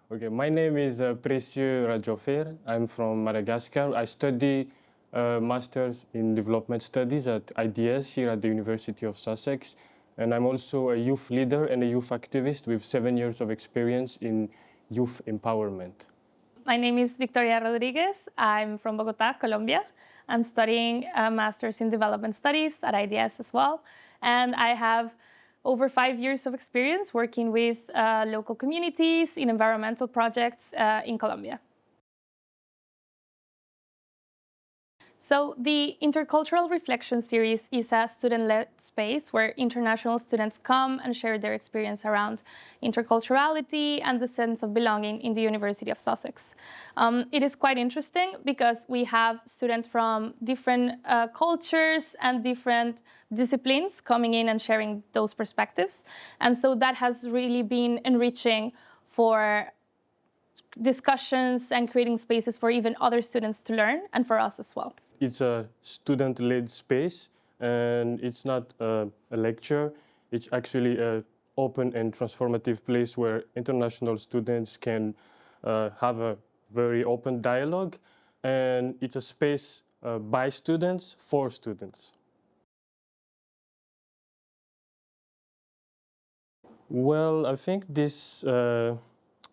Okay, my name is Précieux Rajaofera. I'm from Madagascar. I study Masters in Development Studies at IDS here at the University of Sussex. And I'm also a youth leader and a youth activist with 7 years of experience in youth empowerment. My name is Victoria Rodriguez. I'm from Bogota, Colombia. I'm studying a Master's in Development Studies at IDS as well. And I have over 5 years of experience working with local communities in environmental projects in Colombia. So the Intercultural Reflection Series is a student-led space where international students come and share their experience around interculturality and the sense of belonging in the University of Sussex. It is quite interesting because we have students from different cultures and different disciplines coming in and sharing those perspectives. And so that has really been enriching for discussions and creating spaces for even other students to learn and for us as well. It's a student-led space, and it's not a lecture. It's actually an open and transformative place where international students can have a very open dialogue, and it's a space by students for students. Well, I think this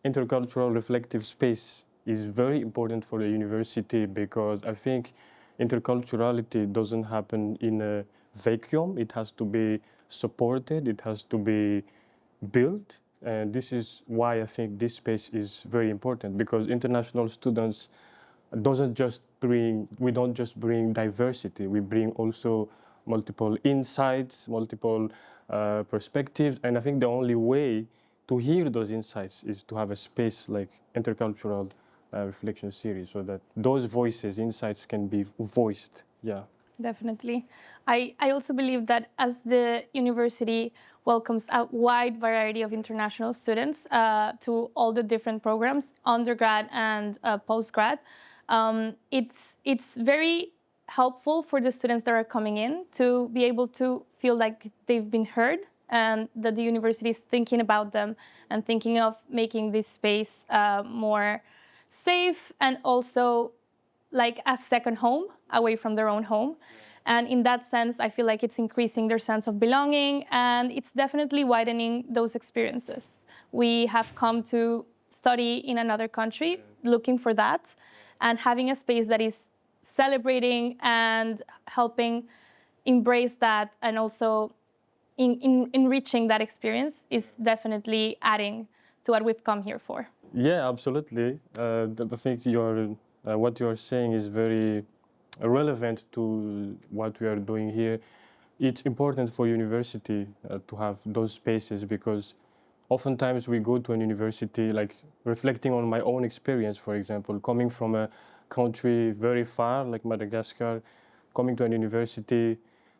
intercultural reflective space is very important for the university because I think interculturality doesn't happen in a vacuum. It has to be supported, it has to be built. And this is why I think this space is very important, because international students we don't just bring diversity, we bring also multiple insights, multiple perspectives. And I think the only way to hear those insights is to have a space like Intercultural Reflection Series, so that those voices, insights can be voiced. Yeah. Definitely. I also believe that as the university welcomes a wide variety of international students to all the different programs, undergrad and postgrad, it's very helpful for the students that are coming in to be able to feel like they've been heard and that the university is thinking about them and thinking of making this space more safe and also like a second home away from their own home. And in that sense, I feel like it's increasing their sense of belonging, and it's definitely widening those experiences. We have come to study in another country looking for that, and having a space that is celebrating and helping embrace that and also enriching that experience is definitely adding to what we've come here for. Yeah, absolutely. I think what you are saying is very relevant to what we are doing here. It's important for university to have those spaces, because oftentimes we go to an university, like reflecting on my own experience, for example, coming from a country very far, like Madagascar, coming to an university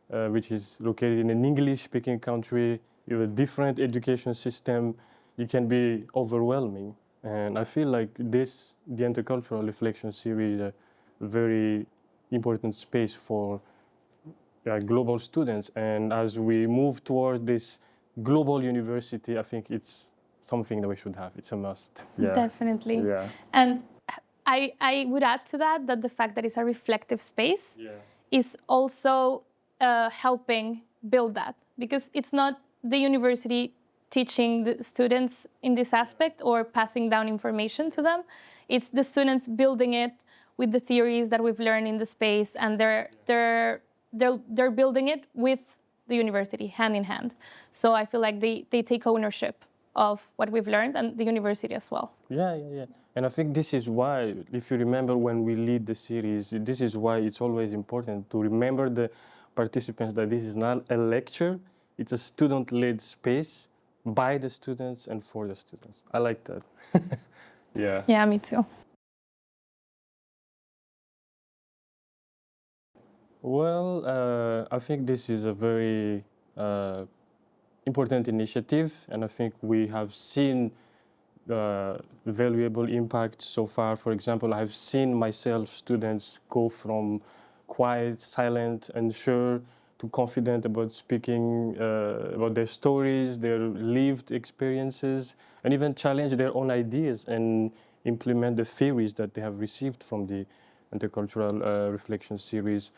which is located in an English-speaking country, with a different education system, it can be overwhelming. And I feel like the Intercultural Reflection Series, is a very important space for global students. And as we move toward this global university, I think it's something that we should have. It's a must. Yeah. Definitely. Yeah. And I would add to that the fact that it's a reflective space is also helping build that, because it's not the university teaching the students in this aspect or passing down information to them. It's the students building it with the theories that we've learned in the space, and they're building it with the university hand in hand. So I feel like they take ownership of what we've learned, and the university as well. Yeah. And I think this is why, if you remember when we lead the series, this is why it's always important to remember the participants that this is not a lecture, it's a student-led space by the students and for the students. I like that. Yeah. Yeah, me too. Well, I think this is a very important initiative, and I think we have seen valuable impact so far. For example, I've seen myself students go from quiet, silent, unsure too confident about speaking about their stories, their lived experiences, and even challenge their own ideas and implement the theories that they have received from the Intercultural Reflection Series.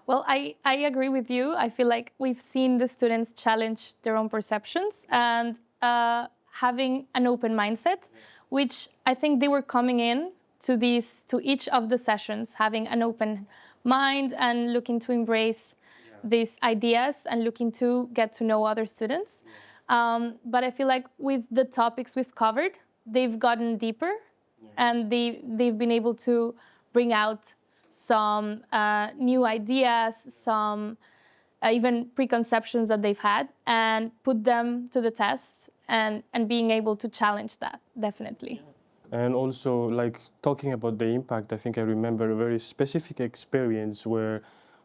Well, I agree with you. I feel like we've seen the students challenge their own perceptions and having an open mindset, which I think they were coming in to each of the sessions, having an open mind and looking to embrace these ideas and looking to get to know other students. But I feel like with the topics we've covered, they've gotten deeper and they've been able to bring out some new ideas, some even preconceptions that they've had, and put them to the test and being able to challenge that, definitely. And also, like talking about the impact, I think I remember a very specific experience where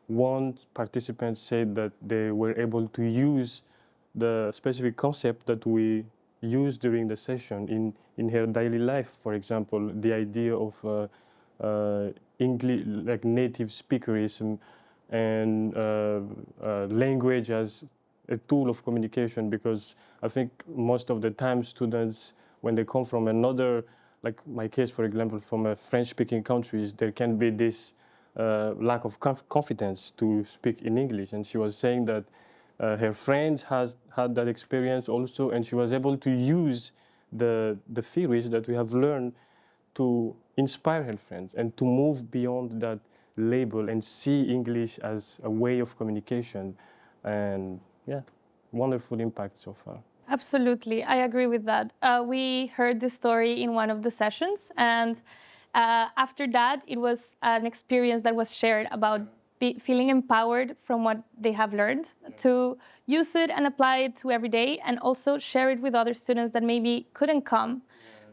one participant said that they were able to use the specific concept that we used during the session in her daily life. For example, the idea of English, like native speakerism and language as a tool of communication, because I think most of the time students, when they come from another, like my case, for example, from a French-speaking countries, there can be this lack of confidence to speak in English. And she was saying that her friends has had that experience also, and she was able to use the theories that we have learned to inspire her friends and to move beyond that label and see English as a way of communication. And yeah, wonderful impact so far. Absolutely, I agree with that. We heard this story in one of the sessions, and after that, it was an experience that was shared about feeling empowered from what they have learned to use it and apply it to every day, and also share it with other students that maybe couldn't come,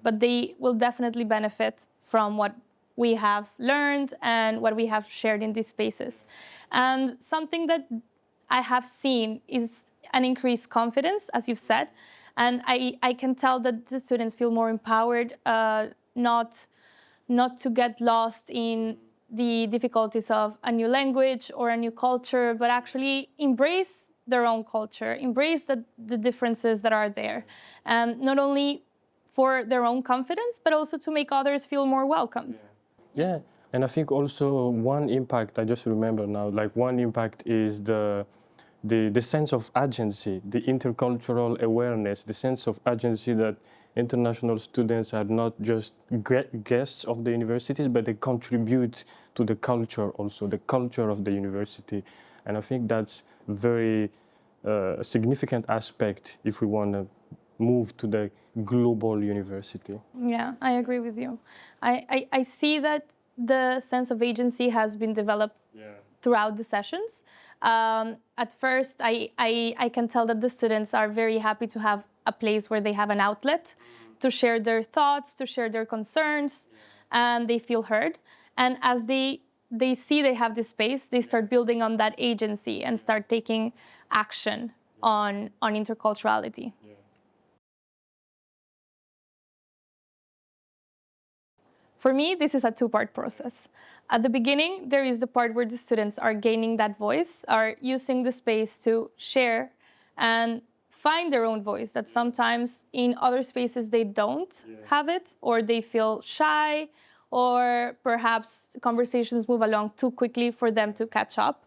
but they will definitely benefit from what we have learned and what we have shared in these spaces. And something that I have seen is an increased confidence, as you've said, and I can tell that the students feel more empowered, not to get lost in the difficulties of a new language or a new culture, but actually embrace their own culture, embrace the differences that are there, and not only for their own confidence, but also to make others feel more welcomed. Yeah, and I think also one impact, I just remember now, like one impact is the sense of agency, the intercultural awareness, the sense of agency that international students are not just guests of the universities, but they contribute to the culture also, the culture of the university. And I think that's very significant aspect if we want to move to the global university. Yeah, I agree with you. I see that the sense of agency has been developed throughout the sessions. At first, I can tell that the students are very happy to have a place where they have an outlet to share their thoughts, to share their concerns, and they feel heard. And as they see they have this space, they start building on that agency and start taking action on interculturality. For me, this is a two-part process. At the beginning, there is the part where the students are gaining that voice, are using the space to share and find their own voice, that sometimes in other spaces they don't have it, or they feel shy, or perhaps conversations move along too quickly for them to catch up.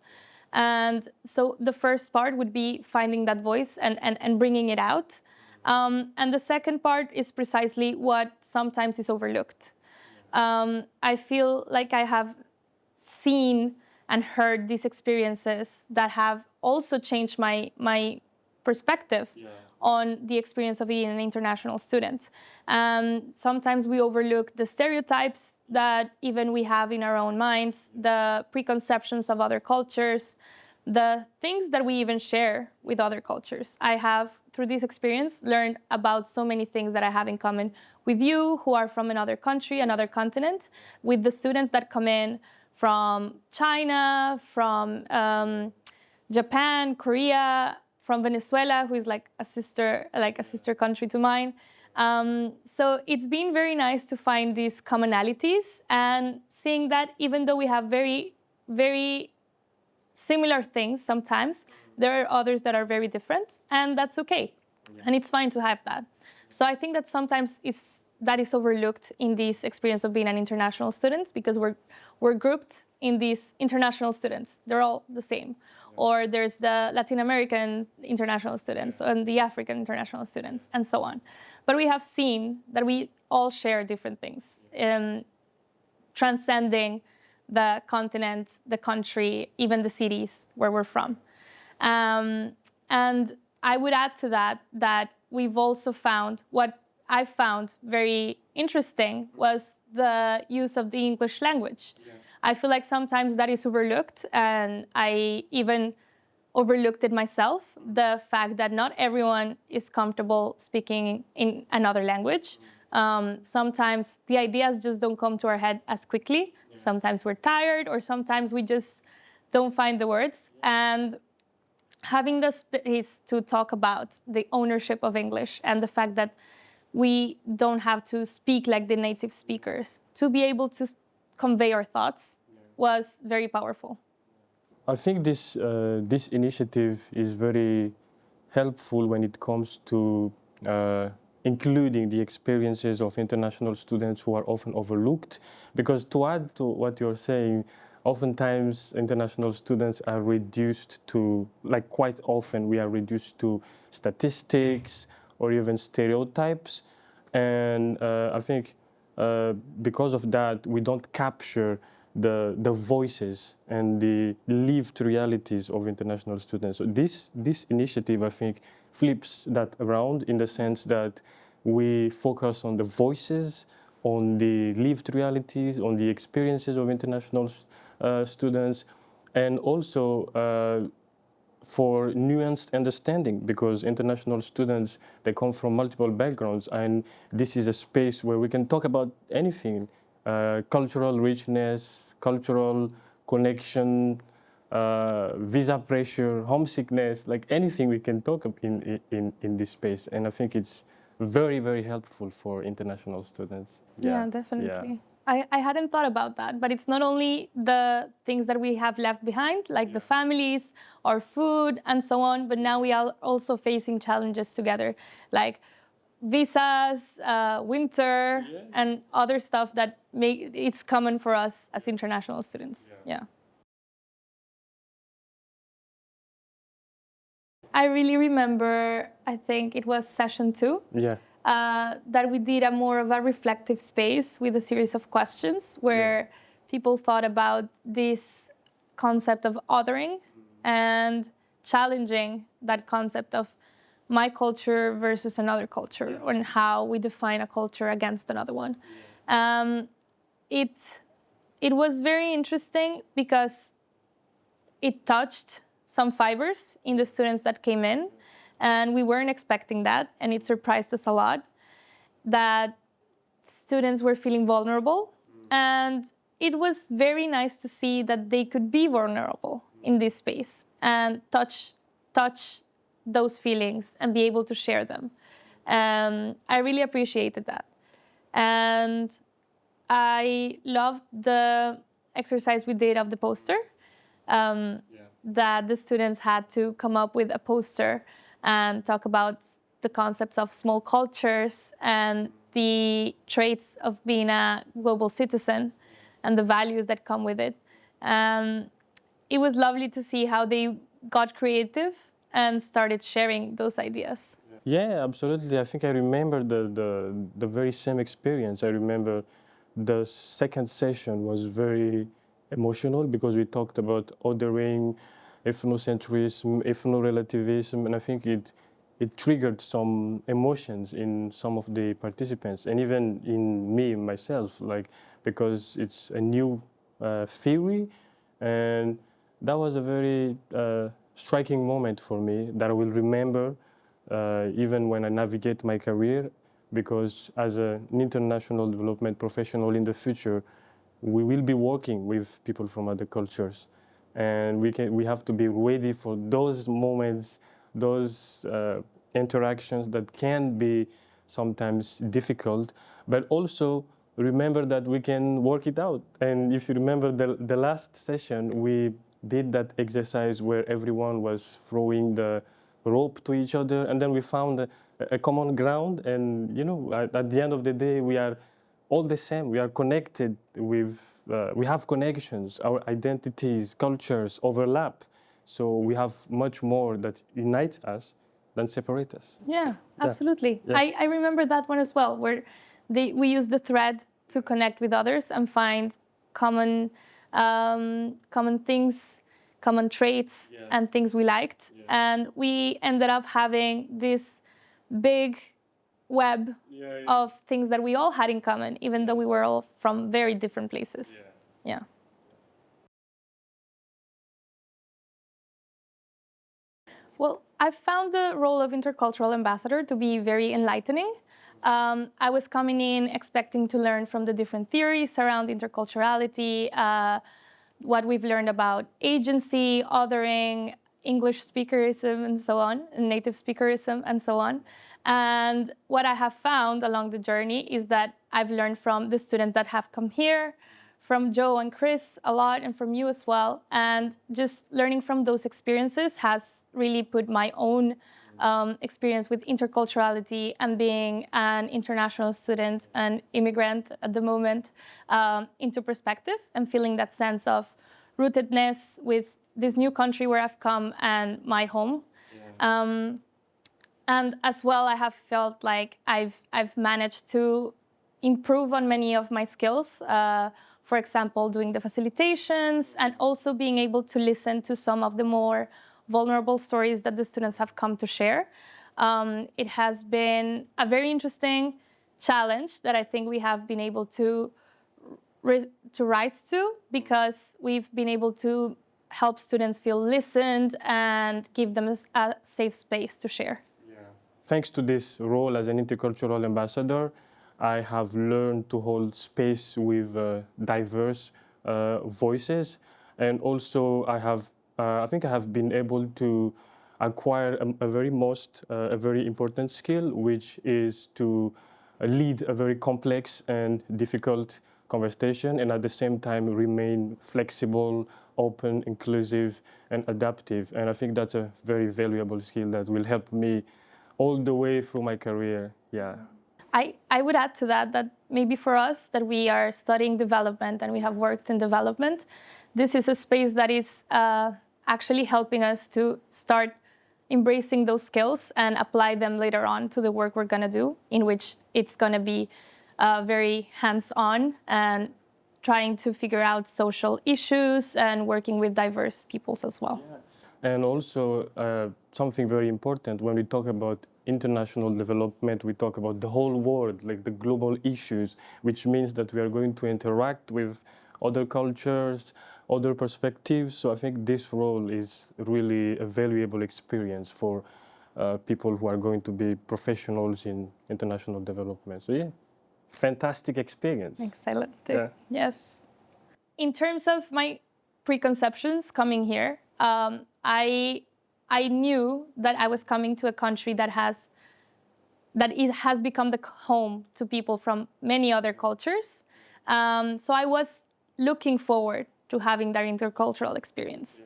And so the first part would be finding that voice and bringing it out. And the second part is precisely what sometimes is overlooked. I feel like I have seen and heard these experiences that have also changed my perspective on the experience of being an international student. Sometimes we overlook the stereotypes that even we have in our own minds, the preconceptions of other cultures, the things that we even share with other cultures. I have, through this experience, learned about so many things that I have in common with you, who are from another country, another continent, with the students that come in from China, from Japan, Korea, from Venezuela, who is like a sister country to mine. So it's been very nice to find these commonalities and seeing that even though we have very, very similar things sometimes. There are others that are very different, and that's okay. And it's fine to have that. So I think that sometimes that is overlooked in this experience of being an international student, because we're grouped in these international students. They're all the same. Or there's the Latin American international students and the African international students, and so on. But we have seen that we all share different things, transcending the continent, the country, even the cities where we're from. And I would add to that we've also found, what I found very interesting was the use of the English language. Yeah. I feel like sometimes that is overlooked, and I even overlooked it myself, the fact that not everyone is comfortable speaking in another language. Sometimes the ideas just don't come to our head as quickly. Yeah. Sometimes we're tired, or sometimes we just don't find the words. And having the space to talk about the ownership of English and the fact that we don't have to speak like the native speakers to be able to convey our thoughts was very powerful. I think this initiative is very helpful when it comes to including the experiences of international students who are often overlooked. Because to add to what you're saying, oftentimes international students are reduced to, like quite often we are reduced to statistics or even stereotypes. And I think because of that, we don't capture the voices and the lived realities of international students. So this initiative, I think, flips that around in the sense that we focus on the voices, on the lived realities, on the experiences of international students, and also for nuanced understanding, because international students, they come from multiple backgrounds, and this is a space where we can talk about anything. Cultural richness, cultural connection, visa pressure, homesickness, like anything we can talk in this space. And I think it's very, very helpful for international students. Yeah, definitely. Yeah. I hadn't thought about that, but it's not only the things that we have left behind, like the families, our food, and so on, but now we are also facing challenges together, like visas, winter, and other stuff that it's common for us as international students. Yeah. I really remember, I think it was session 2. Yeah. That we did a more of a reflective space with a series of questions where people thought about this concept of othering and challenging that concept of my culture versus another culture, and how we define a culture against another one. It was very interesting because it touched some fibers in the students that came in, and we weren't expecting that, and it surprised us a lot that students were feeling vulnerable. And it was very nice to see that they could be vulnerable in this space and touch those feelings and be able to share them. I really appreciated that. And I loved the exercise we did of the poster, that the students had to come up with a poster and talk about the concepts of small cultures and the traits of being a global citizen and the values that come with it. It was lovely to see how they got creative and started sharing those ideas. Yeah, absolutely. I think I remember the very same experience. I remember the second session was very emotional because we talked about othering, ethnocentrism, ethno-relativism, and I think it triggered some emotions in some of the participants, and even in me, myself, like, because it's a new theory, and that was a very striking moment for me that I will remember even when I navigate my career, because as an international development professional in the future, we will be working with people from other cultures, and we have to be ready for those moments, those interactions that can be sometimes difficult, but also remember that we can work it out. And if you remember the last session, we did that exercise where everyone was throwing the rope to each other, and then we found a common ground. And you know, at the end of the day, we are all the same. We are connected with, we have connections. Our identities, cultures overlap. So we have much more that unites us than separate us. Yeah, absolutely. Yeah. I remember that one as well, where we use the thread to connect with others and find common common things, common traits, and things we liked. And we ended up having this big web of things that we all had in common, even though we were all from very different places. Yeah. Well, I found the role of intercultural ambassador to be very enlightening. I was coming in expecting to learn from the different theories around interculturality, what we've learned about agency, othering, English speakerism, and so on, native speakerism, and so on. And what I have found along the journey is that I've learned from the students that have come here, from Joe and Chris a lot, and from you as well. And just learning from those experiences has really put my own experience with interculturality and being an international student and immigrant at the moment into perspective, and feeling that sense of rootedness with this new country where I've come and my home. And as well, I have felt like I've managed to improve on many of my skills. For example, doing the facilitations and also being able to listen to some of the more vulnerable stories that the students have come to share. It has been a very interesting challenge that I think we have been able to rise to, because we've been able to help students feel listened and give them a safe space to share. Thanks to this role as an intercultural ambassador, I have learned to hold space with diverse voices, and also I think I have been able to acquire a very important skill, which is to lead a very complex and difficult conversation, and at the same time remain flexible, open, inclusive, and adaptive. And I think that's a very valuable skill that will help me all the way through my career. Yeah. I would add to that maybe for us that we are studying development and we have worked in development, this is a space that is actually helping us to start embracing those skills and apply them later on to the work we're going to do, in which it's going to be very hands-on and trying to figure out social issues and working with diverse peoples as well. And also something very important when we talk about international development, we talk about the whole world, like the global issues, which means that we are going to interact with other cultures, other perspectives. So I think this role is really a valuable experience for people who are going to be professionals in international development. So yeah, fantastic experience. Excellent. Yeah. Yes. In terms of my preconceptions coming here, I knew that I was coming to a country that has become the home to people from many other cultures. So I was looking forward to having that intercultural experience.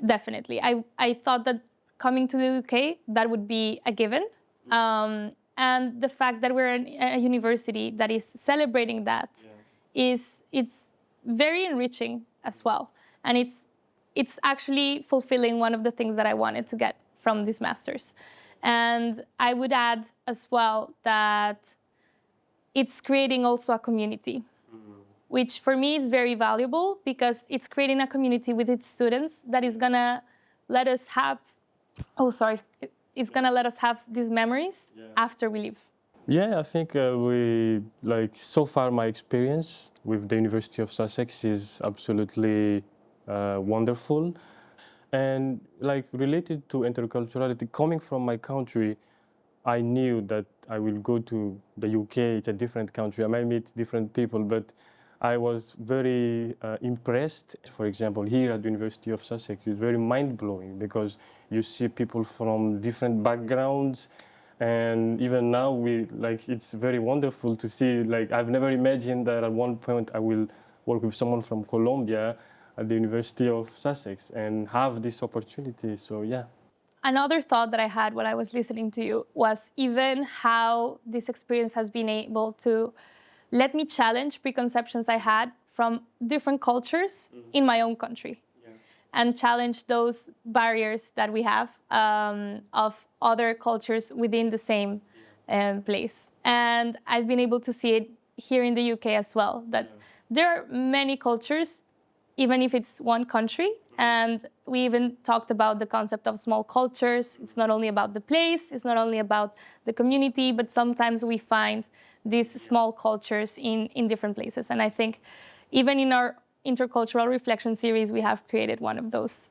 Definitely. I thought that coming to the UK, that would be a given. And the fact that we're in a university that is celebrating that it's very enriching as well. And it's actually fulfilling one of the things that I wanted to get from this master's. And I would add as well that it's creating also a community, which for me is very valuable, because it's creating a community with its students that is gonna let us have, it's gonna let us have these memories after we leave. Yeah, I think so far my experience with the University of Sussex is absolutely wonderful. And related to interculturality, coming from my country, I knew that I will go to the UK. It's a different country. I might meet different people, but I was very impressed. For example, here at the University of Sussex, it's very mind-blowing, because you see people from different backgrounds. And even now, it's very wonderful to see. I've never imagined that at one point I will work with someone from Colombia, at the University of Sussex and have this opportunity. So yeah. Another thought that I had while I was listening to you was even how this experience has been able to let me challenge preconceptions I had from different cultures in my own country, and challenge those barriers that we have of other cultures within the same place. And I've been able to see it here in the UK as well, that there are many cultures, even if it's one country. And we even talked about the concept of small cultures. It's not only about the place, it's not only about the community, but sometimes we find these small cultures in different places. And I think even in our Intercultural Reflection Series, we have created one of those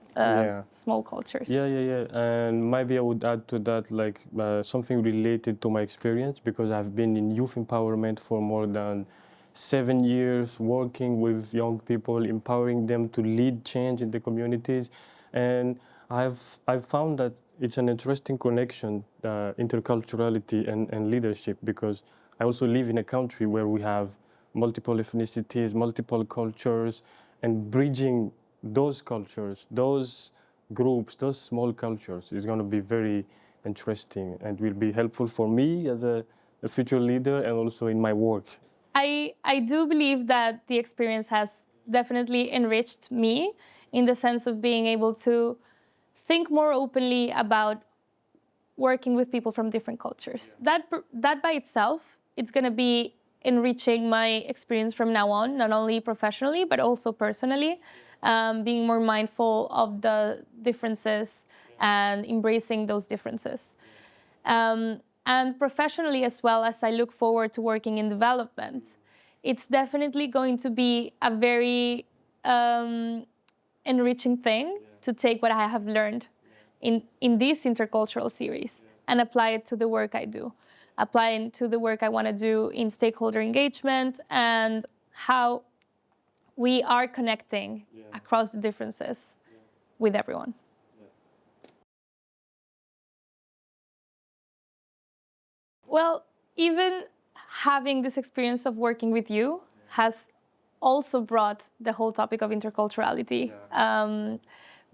small cultures. Yeah. And maybe I would add to that, like something related to my experience, because I've been in youth empowerment for more than 7 years, working with young people, empowering them to lead change in the communities. And I've found that it's an interesting connection, interculturality and leadership, because I also live in a country where we have multiple ethnicities, multiple cultures, and bridging those cultures, those groups, those small cultures is going to be very interesting and will be helpful for me as a future leader and also in my work. I do believe that the experience has definitely enriched me in the sense of being able to think more openly about working with people from different cultures. That by itself, it's going to be enriching my experience from now on, not only professionally, but also personally, being more mindful of the differences and embracing those differences. And professionally as well, as I look forward to working in development, it's definitely going to be a very enriching thing to take what I have learned in this intercultural series and apply it to the work I do, apply it to the work I want to do in stakeholder engagement and how we are connecting across the differences with everyone. Well, even having this experience of working with you has also brought the whole topic of interculturality,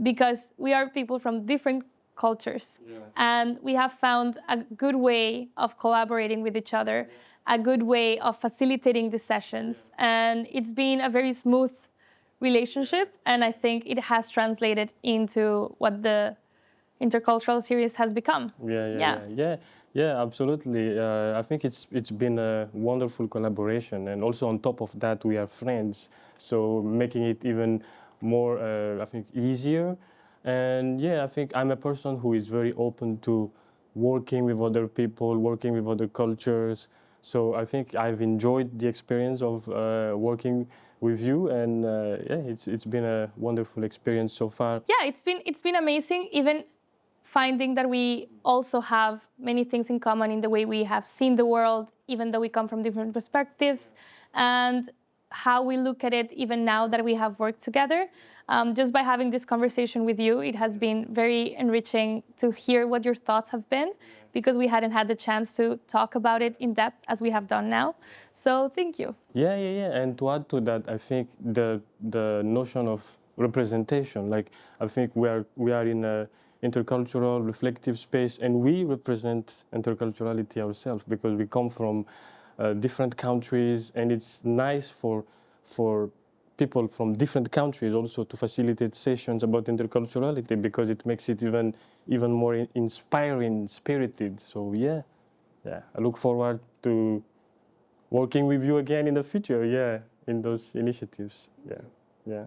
because we are people from different cultures, and we have found a good way of collaborating with each other, a good way of facilitating the sessions, and it's been a very smooth relationship, and I think it has translated into what the intercultural series has become. Yeah, absolutely. I think it's been a wonderful collaboration, and also on top of that, we are friends, so making it even more, I think, easier. And yeah, I think I'm a person who is very open to working with other people, working with other cultures. So I think I've enjoyed the experience of working with you, and yeah, it's been a wonderful experience so far. Yeah, it's been amazing. Even finding that we also have many things in common in the way we have seen the world, even though we come from different perspectives, and how we look at it even now that we have worked together. Just by having this conversation with you, it has been very enriching to hear what your thoughts have been, because we hadn't had the chance to talk about it in depth as we have done now. So thank you. Yeah. And to add to that, I think the notion of representation, like I think we are in a intercultural reflective space, and we represent interculturality ourselves because we come from different countries, and it's nice for people from different countries also to facilitate sessions about interculturality, because it makes it even more inspiring, spirited. So yeah, I look forward to working with you again in the future, in those initiatives. Yeah.